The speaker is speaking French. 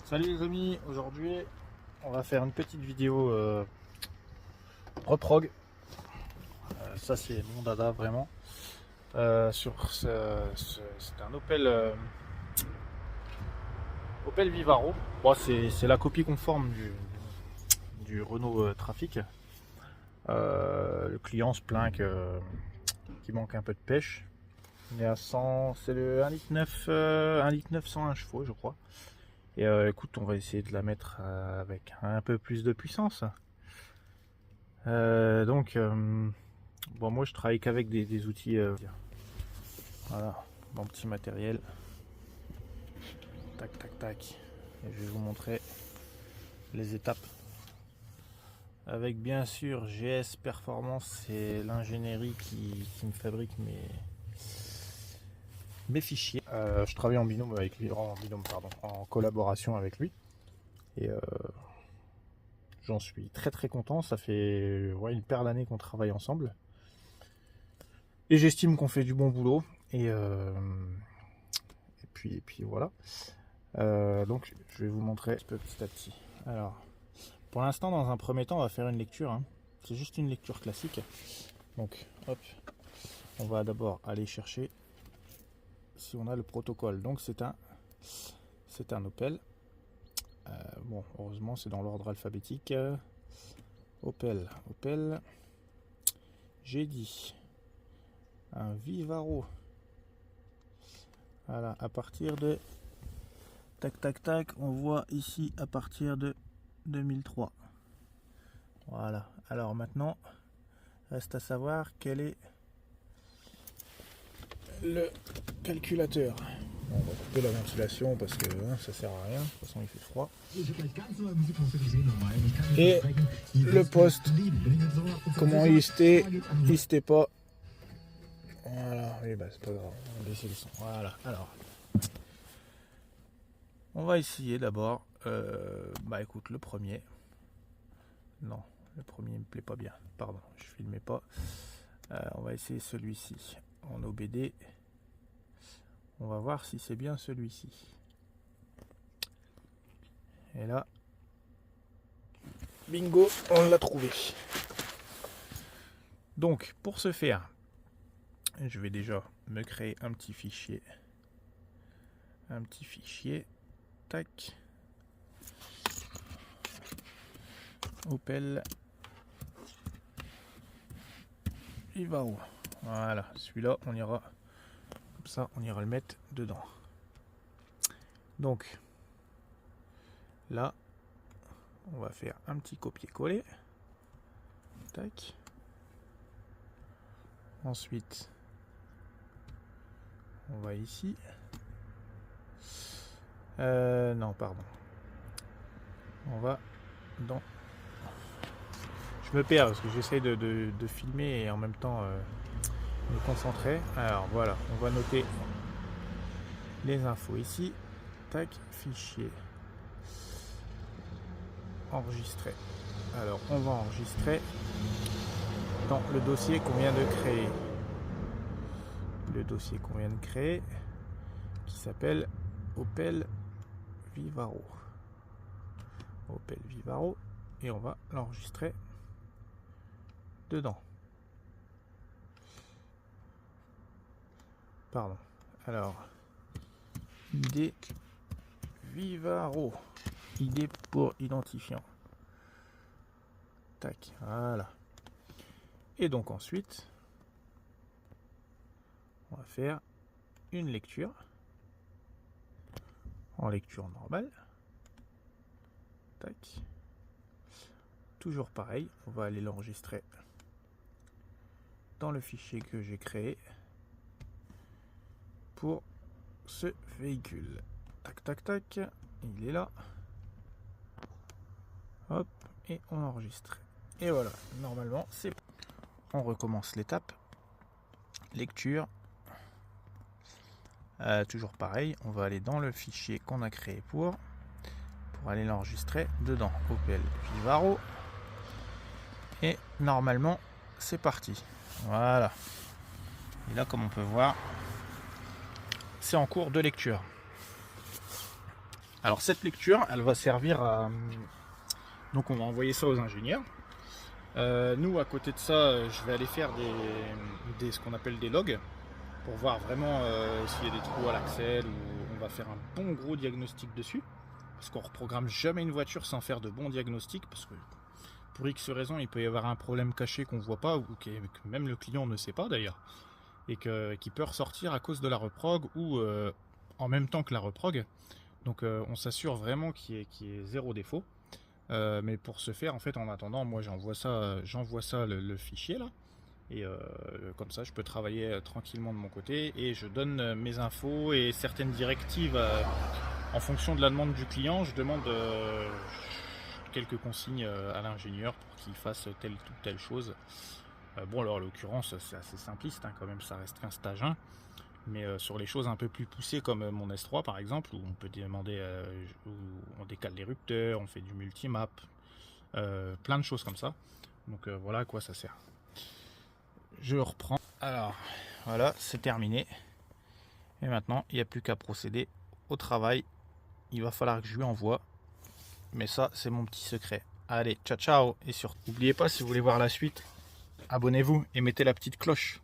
Salut les amis, aujourd'hui on va faire une petite vidéo reprog. Ça c'est mon dada vraiment. C'est un Opel Vivaro. Bon, c'est la copie conforme du Renault Trafic. Le client se plaint qu'il manque un peu de pêche. On est à 100, c'est le 1,9 litre 101 chevaux je crois. Et écoute, on va essayer de la mettre avec un peu plus de puissance. Bon, moi je travaille qu'avec des outils. Voilà, mon petit matériel. Tac, tac, tac. Et je vais vous montrer les étapes. Avec bien sûr GS Performance, c'est l'ingénierie qui me fabrique mes fichiers. Je travaille en binôme avec lui, en collaboration avec lui. Et j'en suis très très content. Ça fait une paire d'années qu'on travaille ensemble. Et j'estime qu'on fait du bon boulot. Et puis voilà. Donc je vais vous montrer petit à petit. Alors, pour l'instant, dans un premier temps, on va faire une lecture. Hein. C'est juste une lecture classique. Donc, hop, on va d'abord aller chercher si on a le protocole. Donc c'est un Opel. Bon, heureusement, c'est dans l'ordre alphabétique. Opel. J'ai dit un Vivaro. Voilà, à partir de tac tac tac, on voit ici à partir de 2003. Voilà. Alors maintenant, reste à savoir quel est le calculateur. On va couper la ventilation parce que ça sert à rien. De toute façon, il fait froid. Et le poste, comment il stait pas. Voilà, oui, bah c'est pas grave. On va baisser le son. Voilà. Alors, on va essayer d'abord. Écoute, le premier. Non, le premier me plaît pas bien. Pardon, je filmais pas. On va essayer celui-ci en OBD. On va voir si c'est bien celui-ci. Et là, bingo, on l'a trouvé. Donc, pour ce faire, je vais déjà me créer un petit fichier. Tac. Opel Vivaro. Voilà, celui-là, on ira comme ça, on ira le mettre dedans. Donc, là, on va faire un petit copier-coller. Tac. Ensuite, on va ici. Non, pardon. On va dans... Je me perds parce que j'essaie de filmer et en même temps me concentrer. Alors voilà, on va noter les infos ici. Tac, fichier. Enregistrer. Alors on va enregistrer dans le dossier qu'on vient de créer. Le dossier qu'on vient de créer qui s'appelle Opel Vivaro. Et on va l'enregistrer dedans. Pardon. Alors, ID Vivaro. ID pour identifiant. Tac, voilà. Et donc ensuite, on va faire une lecture en lecture normale. Tac. Toujours pareil, on va aller l'enregistrer dans le fichier que j'ai créé pour ce véhicule. Tac tac tac, il est là. Hop, et on enregistre. Et voilà, normalement c'est bon. On recommence l'étape. Lecture. Toujours pareil, on va aller dans le fichier qu'on a créé pour aller l'enregistrer dedans. Opel Vivaro. Et normalement c'est parti. Voilà. Et là, comme on peut voir, c'est en cours de lecture. Alors cette lecture, elle va servir à... Donc on va envoyer ça aux ingénieurs. Nous, à côté de ça, je vais aller faire ce qu'on appelle des logs pour voir vraiment s'il y a des trous à l'axle, ou on va faire un bon gros diagnostic dessus. Parce qu'on ne reprogramme jamais une voiture sans faire de bons diagnostics, parce que pour X raisons, il peut y avoir un problème caché qu'on ne voit pas, ou que même le client ne sait pas d'ailleurs, et qui peut ressortir à cause de la reprog, ou en même temps que la reprog. Donc on s'assure vraiment qu'il y ait zéro défaut. Mais pour ce faire, en fait, en attendant, moi j'envoie ça le fichier là, et comme ça je peux travailler tranquillement de mon côté, et je donne mes infos et certaines directives en fonction de la demande du client. Je demande quelques consignes à l'ingénieur pour qu'il fasse telle ou telle chose. Bon, alors en l'occurrence c'est assez simpliste hein, quand même, ça reste qu'un stage 1. Mais sur les choses un peu plus poussées comme mon S3 par exemple, où on peut demander, où on décale les rupteurs, on fait du multimap, plein de choses comme ça. Donc voilà à quoi ça sert. Je reprends. Alors voilà, c'est terminé. Et maintenant, il n'y a plus qu'à procéder au travail. Il va falloir que je lui envoie. Mais ça, c'est mon petit secret. Allez, ciao ciao. Et surtout, n'oubliez pas, si vous voulez voir la suite, abonnez-vous et mettez la petite cloche.